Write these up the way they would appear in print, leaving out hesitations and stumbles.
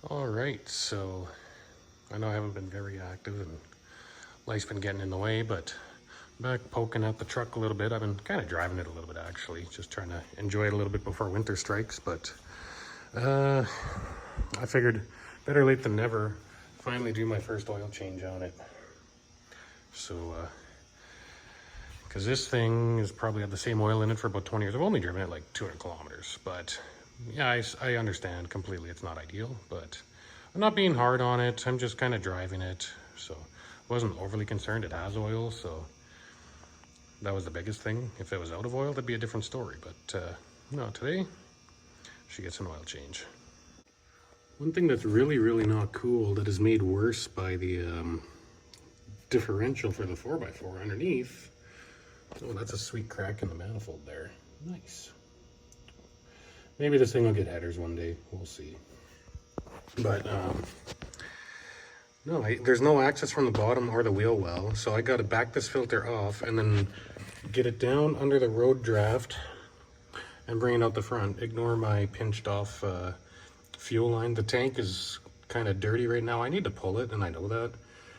All right, so I know I haven't been very active and life's been getting in the way, but back poking at the truck a little bit. I've been kind of driving it a little bit actually, just trying to enjoy it a little bit before winter strikes, but I figured better late than never, finally do my first oil change on it. So, because this thing has probably had the same oil in it for about 20 years. I've only driven it like 200 kilometers, but yeah, I understand completely it's not ideal, but I'm not being hard on it. I'm just kind of driving it. So I wasn't overly concerned. It has oil, so that was the biggest thing. If it was out of oil, that'd be a different story. But no, today she gets an oil change. One thing that's really, really not cool that is made worse by the differential for the 4x4 underneath. Oh, that's a sweet crack in the manifold there. Nice. Maybe this thing will get headers one day. We'll see. But no, there's no access from the bottom or the wheel well, so I got to back this filter off and then get it down under the road draft and bring it out the front. Ignore my pinched off fuel line. The tank is kind of dirty right now. I need to pull it, and I know that.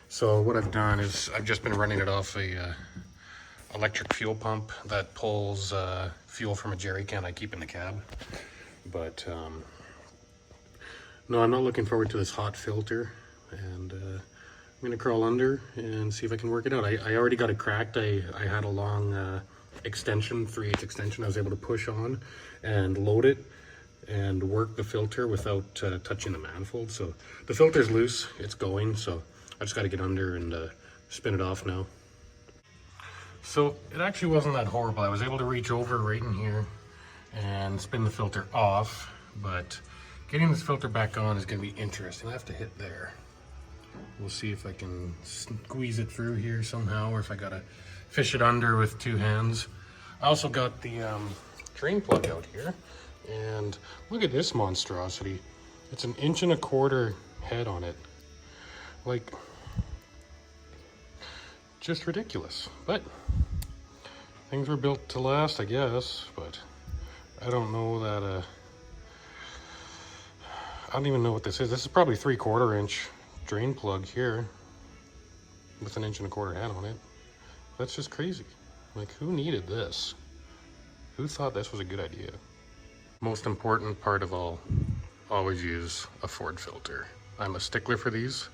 So what I've done is I've just been running it off a electric fuel pump that pulls fuel from a jerry can I keep in the cab. But no, I'm not looking forward to this hot filter, and I'm gonna crawl under and see if I can work it out. I already got it cracked. I had a long extension, 3/8 extension. I was able to push on and load it and work the filter without touching the manifold. So the filter's loose, it's going, so I just got to get under and spin it off now. So it actually wasn't that horrible. I was able to reach over right in here and spin the filter off, but getting this filter back on is going to be interesting. I have to hit there. We'll see if I can squeeze it through here somehow, or if I got to fish it under with two hands. I also got the drain plug out here, and look at this monstrosity. It's 1.25 inch head on it. Like, just ridiculous. But things were built to last, I guess. But I don't know that I don't even know what this is. This is probably 3/4 inch drain plug here with 1.25 inch head on it. That's just crazy. Like, who needed this? Who thought this was a good idea? Most important part of all, always use a Ford filter. I'm a stickler for these.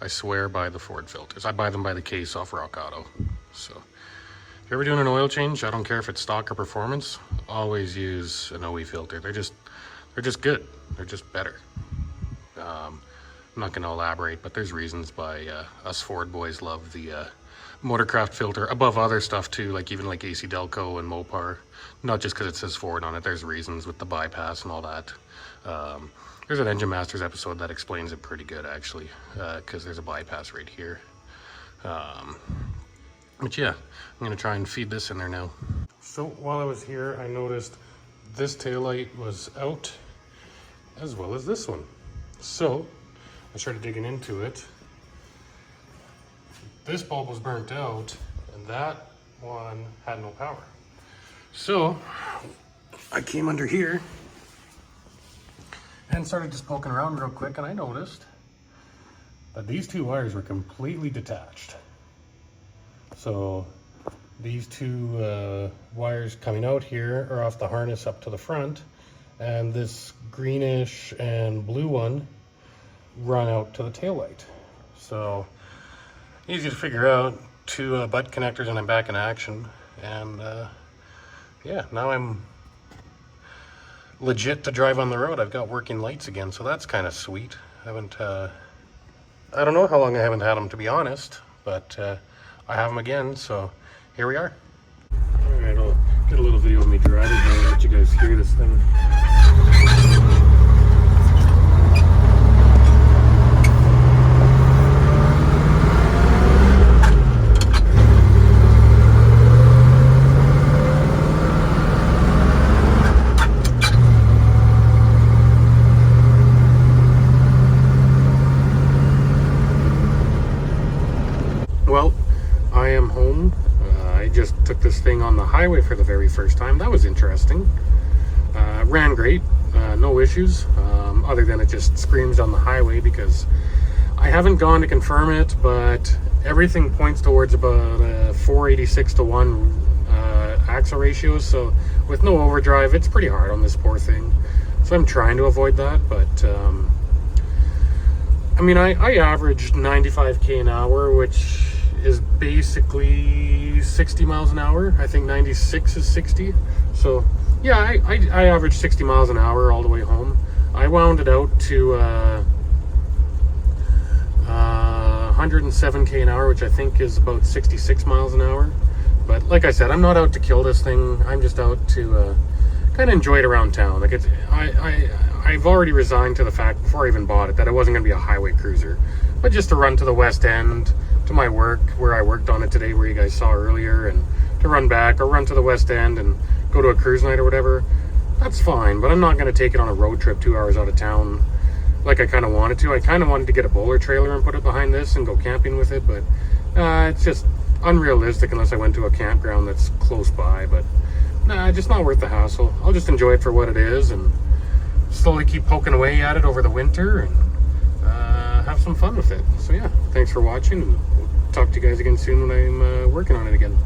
I swear by the Ford filters. I buy them by the case off Rock Auto. So if you're ever doing an oil change, I don't care if it's stock or performance, always use an OE filter. They're just good. They're just better. I'm not going to elaborate, but there's reasons why us Ford boys love the Motorcraft filter above other stuff too, like even like AC Delco and Mopar. Not just because it says Ford on it. There's reasons with the bypass and all that. There's an Engine Masters episode that explains it pretty good actually, because there's a bypass right here. But yeah, I'm gonna try and feed this in there now. So while I was here, I noticed this taillight was out as well as this one. So I started digging into it. This bulb was burnt out and that one had no power. So I came under here and started just poking around real quick, and I noticed that these two wires were completely detached. So these two wires coming out here are off the harness up to the front, and this greenish and blue one run out to the taillight. So easy to figure out. Two butt connectors and I'm back in action, and yeah, now I'm legit to drive on the road. I've got working lights again, so that's kind of sweet. I don't know how long I haven't had them, to be honest, but I have them again, so here we are. All right, I'll get a little video of me driving here and let you guys hear this thing. Well, I am home. I just took this thing on the highway for the very first time. That was interesting. Ran great, no issues. other than it just screams on the highway, because I haven't gone to confirm it, but everything points towards about a 486 to 1 axle ratio. So with no overdrive, it's pretty hard on this poor thing. So I'm trying to avoid that, but I mean, I averaged 95k an hour, which is basically 60 miles an hour. I think 96 is 60. So yeah, I averaged 60 miles an hour all the way home. I wound it out to 107k an hour, which I think is about 66 miles an hour. But like I said, I'm not out to kill this thing. I'm just out to kind of enjoy it around town. Like I've already resigned to the fact before I even bought it that it wasn't going to be a highway cruiser, but just to run to the West End, to my work where I worked on it today, where you guys saw earlier, and to run back or run to the West End and go to a cruise night or whatever. That's fine, but I'm not going to take it on a road trip 2 hours out of town like I kind of wanted to. I kind of wanted to get a bowler trailer and put it behind this and go camping with it, but it's just unrealistic unless I went to a campground that's close by. But nah, just not worth the hassle. I'll just enjoy it for what it is and slowly keep poking away at it over the winter and have some fun with it. So yeah, thanks for watching, and we'll talk to you guys again soon when I'm working on it again.